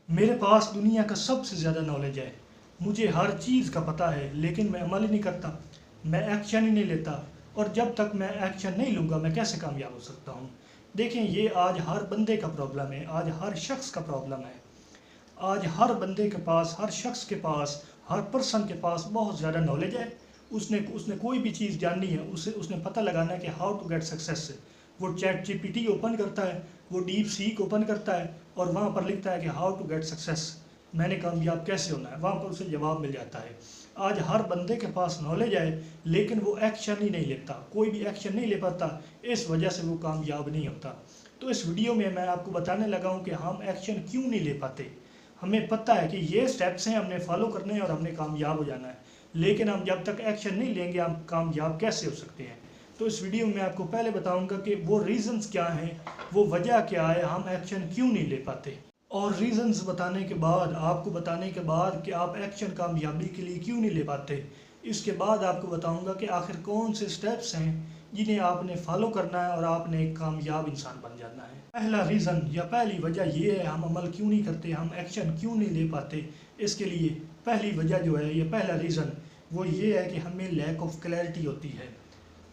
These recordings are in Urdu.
میرے پاس دنیا کا سب سے زیادہ نالج ہے، مجھے ہر چیز کا پتہ ہے، لیکن میں عمل ہی نہیں کرتا، میں ایکشن ہی نہیں لیتا، اور جب تک میں ایکشن نہیں لوں گا میں کیسے کامیاب ہو سکتا ہوں؟ دیکھیں، یہ آج ہر بندے کا پرابلم ہے، آج ہر شخص کا پرابلم ہے۔ آج ہر بندے کے پاس، ہر شخص کے پاس، ہر پرسن کے پاس بہت زیادہ نالج ہے۔ اس نے کوئی بھی چیز جاننی ہے، اس نے پتہ لگانا ہے کہ ہاؤ ٹو گیٹ سکسیس۔ وہ ChatGPT open کرتا ہے، وہ ڈیپ سیک اوپن کرتا ہے، اور وہاں پر لکھتا ہے کہ ہاؤ ٹو گیٹ سکسیس، میں نے کامیاب کیسے ہونا ہے، وہاں پر اسے جواب مل جاتا ہے۔ آج ہر بندے کے پاس نالج ہے، لیکن وہ ایکشن ہی نہیں لیتا، کوئی بھی ایکشن نہیں لے پاتا، اس وجہ سے وہ کامیاب نہیں ہوتا۔ تو اس ویڈیو میں آپ کو بتانے لگا ہوں کہ ہم ایکشن کیوں نہیں لے پاتے۔ ہمیں پتہ ہے کہ یہ سٹیپس ہیں، ہم نے فالو کرنے ہیں اور ہم نے کامیاب ہو جانا ہے، لیکن ہم جب تک ایکشن نہیں لیں گے ہم کامیاب کیسے ہو سکتے ہیں؟ تو اس ویڈیو میں آپ کو پہلے بتاؤں گا کہ وہ ریزنز کیا ہیں، وہ وجہ کیا ہے، ہم ایکشن کیوں نہیں لے پاتے، اور ریزنز بتانے کے بعد، آپ کو بتانے کے بعد کہ آپ ایکشن کامیابی کے لیے کیوں نہیں لے پاتے، اس کے بعد آپ کو بتاؤں گا کہ آخر کون سے سٹیپس ہیں جنہیں آپ نے فالو کرنا ہے اور آپ نے ایک کامیاب انسان بن جانا ہے۔ پہلا ریزن یا پہلی وجہ یہ ہے ہم عمل کیوں نہیں کرتے، ہم ایکشن کیوں نہیں لے پاتے۔ اس کے لیے پہلی وجہ جو ہے، یہ پہلا ریزن وہ یہ ہے کہ ہمیں لیک آف کلیئرٹی ہوتی ہے۔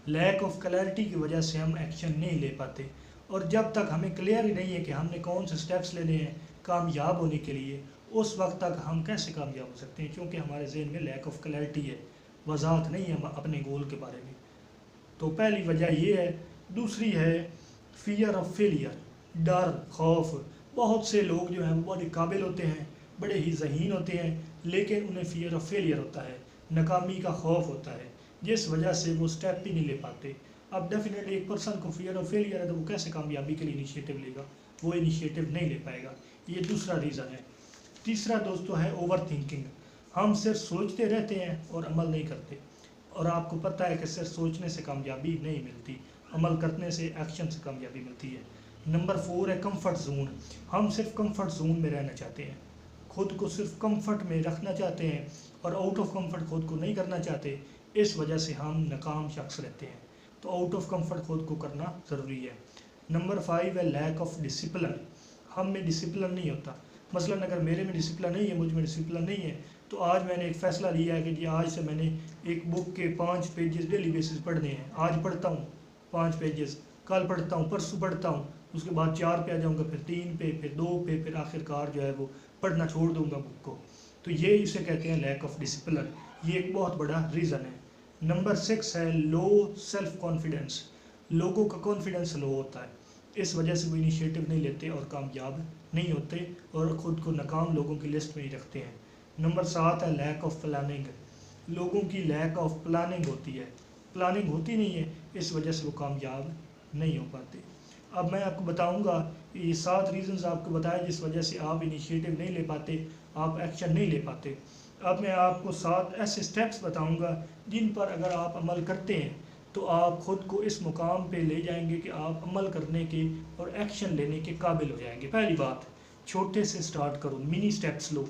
لیک آف کلیئرٹی کی وجہ سے ہم ایکشن نہیں لے پاتے، اور جب تک ہمیں کلیئر ہی نہیں ہے کہ ہم نے کون سے سٹیپس لینے ہیں کامیاب ہونے کے لیے، اس وقت تک ہم کیسے کامیاب ہو سکتے ہیں؟ کیونکہ ہمارے ذہن میں لیک آف کلیئرٹی ہے، وضاحت نہیں ہے اپنے گول کے بارے میں۔ تو پہلی وجہ یہ ہے۔ دوسری ہے فیئر آف فیلئر، ڈر، خوف۔ بہت سے لوگ جو ہیں وہ بڑے قابل ہوتے ہیں، بڑے ہی ذہین ہوتے ہیں، لیکن انہیں فیئر آف فیلئر ہوتا ہے، ناکامی کا خوف ہوتا ہے، جس وجہ سے وہ سٹیپ ہی نہیں لے پاتے۔ اب ڈیفینیٹلی ایک پرسن کو فیئر آف فیلئر ہے تو وہ کیسے کامیابی کے لیے انیشیٹو لے گا؟ وہ انیشیٹو نہیں لے پائے گا۔ یہ دوسرا ریزن ہے۔ تیسرا دوستو ہے اوور تھنکنگ۔ ہم صرف سوچتے رہتے ہیں اور عمل نہیں کرتے، اور آپ کو پتہ ہے کہ صرف سوچنے سے کامیابی نہیں ملتی، عمل کرنے سے، ایکشن سے کامیابی ملتی ہے۔ نمبر 4 ہے کمفرٹ زون۔ ہم صرف کمفرٹ زون میں رہنا چاہتے ہیں، خود کو صرف کمفرٹ میں رکھنا چاہتے ہیں، اور آؤٹ آف کمفرٹ خود کو نہیں کرنا چاہتے، اس وجہ سے ہم ناکام شخص رہتے ہیں۔ تو آؤٹ آف کمفرٹ خود کو کرنا ضروری ہے۔ نمبر 5 ہے لیک آف ڈسپلن۔ ہم میں ڈسپلن نہیں ہوتا۔ مثلاً اگر میرے میں ڈسپلن نہیں ہے، مجھ میں ڈسپلن نہیں ہے، تو آج میں نے ایک فیصلہ لیا ہے کہ جی آج سے میں نے ایک بک کے 5 پیجز ڈیلی بیسس پڑھنے ہیں۔ آج پڑھتا ہوں 5 پیجز، کل پڑھتا ہوں، پرسوں پڑھتا ہوں، اس کے بعد 4 پہ آ جاؤں گا، پھر 3 پہ، پھر 2 پہ، پھر آخر کار جو ہے وہ پڑھنا چھوڑ دوں گا بک کو۔ تو یہ اسے کہتے ہیں لیک آف ڈسپلن۔ یہ ایک بہت بڑا ریزن ہے۔ نمبر 6 ہے لو سیلف کانفیڈنس۔ لوگوں کا کانفیڈنس لو ہوتا ہے، اس وجہ سے وہ انیشیٹو نہیں لیتے اور کامیاب نہیں ہوتے، اور خود کو ناکام لوگوں کی لسٹ میں ہی رکھتے ہیں۔ نمبر 7 ہے لیک آف پلاننگ۔ لوگوں کی لیک آف پلاننگ ہوتی ہے، پلاننگ ہوتی نہیں ہے، اس وجہ سے وہ کامیاب نہیں ہو پاتے۔ اب میں آپ کو بتاؤں گا، یہ 7 ریزنز آپ کو بتائے جس وجہ سے آپ انیشیٹو نہیں لے پاتے، آپ ایکشن نہیں لے پاتے۔ اب میں آپ کو 7 ایسے سٹیپس بتاؤں گا جن پر اگر آپ عمل کرتے ہیں تو آپ خود کو اس مقام پہ لے جائیں گے کہ آپ عمل کرنے کے اور ایکشن لینے کے قابل ہو جائیں گے۔ پہلی بات، چھوٹے سے سٹارٹ کرو، منی سٹیپس لو۔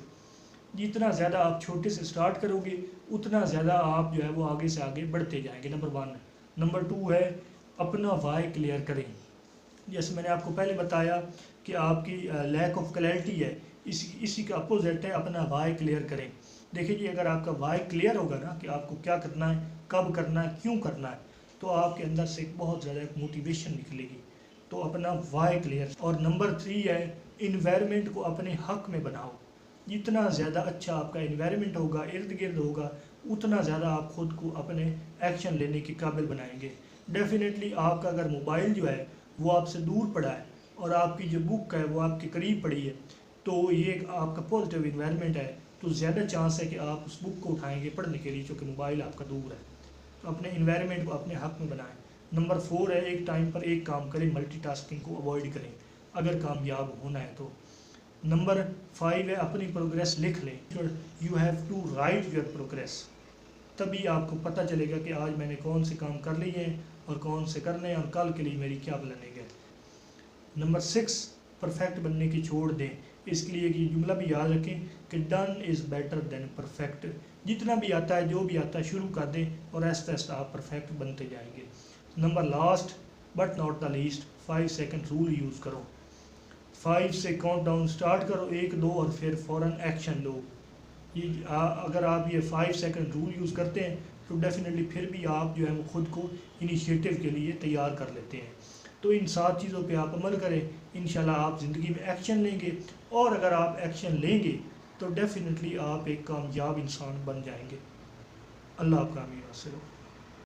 جتنا زیادہ آپ چھوٹے سے سٹارٹ کرو گے اتنا زیادہ آپ جو ہے وہ آگے سے آگے بڑھتے جائیں گے۔ نمبر 1۔ نمبر 2 ہے اپنا وائی کلیئر کریں۔ جیسے میں نے آپ کو پہلے بتایا کہ آپ کی لیک آف کلیئرٹی ہے، اسی کا اپوزٹ ہے اپنا وائی کلیئر کریں۔ دیکھیں جی، اگر آپ کا وائی کلیئر ہوگا نا کہ آپ کو کیا کرنا ہے، کب کرنا ہے، کیوں کرنا ہے، تو آپ کے اندر سے بہت زیادہ ایک موٹیویشن نکلے گی۔ تو اپنا وائی کلیئر۔ اور نمبر 3 ہے انوائرمنٹ کو اپنے حق میں بناؤ۔ جتنا زیادہ اچھا آپ کا انوائرمنٹ ہوگا، ارد گرد ہوگا، اتنا زیادہ آپ خود کو اپنے ایکشن لینے کے قابل بنائیں گے۔ ڈیفینیٹلی آپ کا اگر موبائل جو ہے وہ آپ سے دور پڑا ہے اور آپ کی جو بک ہے وہ آپ کے قریب پڑی ہے، تو یہ آپ کا پازیٹیو انوائرمنٹ ہے، تو زیادہ چانس ہے کہ آپ اس بک کو اٹھائیں گے پڑھنے کے لیے، چونکہ موبائل آپ کا دور ہے۔ تو اپنے انوائرمنٹ کو اپنے حق میں بنائیں۔ نمبر 4 ہے ایک ٹائم پر ایک کام کریں، ملٹی ٹاسکنگ کو اوائڈ کریں اگر کامیاب ہونا ہے تو۔ نمبر 5 ہے اپنی پروگریس لکھ لیں۔ You have to write your progress, تبھی آپ کو پتہ چلے گا کہ آج میں نے کون سے کام کر لیے ہیں اور کون سے کرنے ہیں اور کل کے لیے میری کیا پلاننگ ہے۔ نمبر 6 پرفیکٹ بننے کی چھوڑ دیں۔ اس کے لیے یہ جملہ بھی یاد رکھیں کہ done is better than perfect. جتنا بھی آتا ہے، جو بھی آتا ہے، شروع کر دیں اور آہستہ آہستہ آپ پرفیکٹ بنتے جائیں گے۔ Number last but not the least, 5 second rule use کرو۔ 5 سے کاؤنٹ ڈاؤن سٹارٹ کرو، 1 2 اور پھر فوراً ایکشن لو۔ یہ اگر آپ یہ 5 سیکنڈ رول یوز کرتے ہیں تو ڈیفینیٹلی پھر بھی آپ جو ہے وہ خود کو انیشیٹو کے لیے تیار کر لیتے ہیں۔ تو ان 7 چیزوں پہ آپ عمل کریں، انشاءاللہ آپ زندگی میں ایکشن لیں گے، اور اگر آپ ایکشن لیں گے تو ڈیفینیٹلی آپ ایک کامیاب انسان بن جائیں گے۔ اللہ آپ کا امین واسطے۔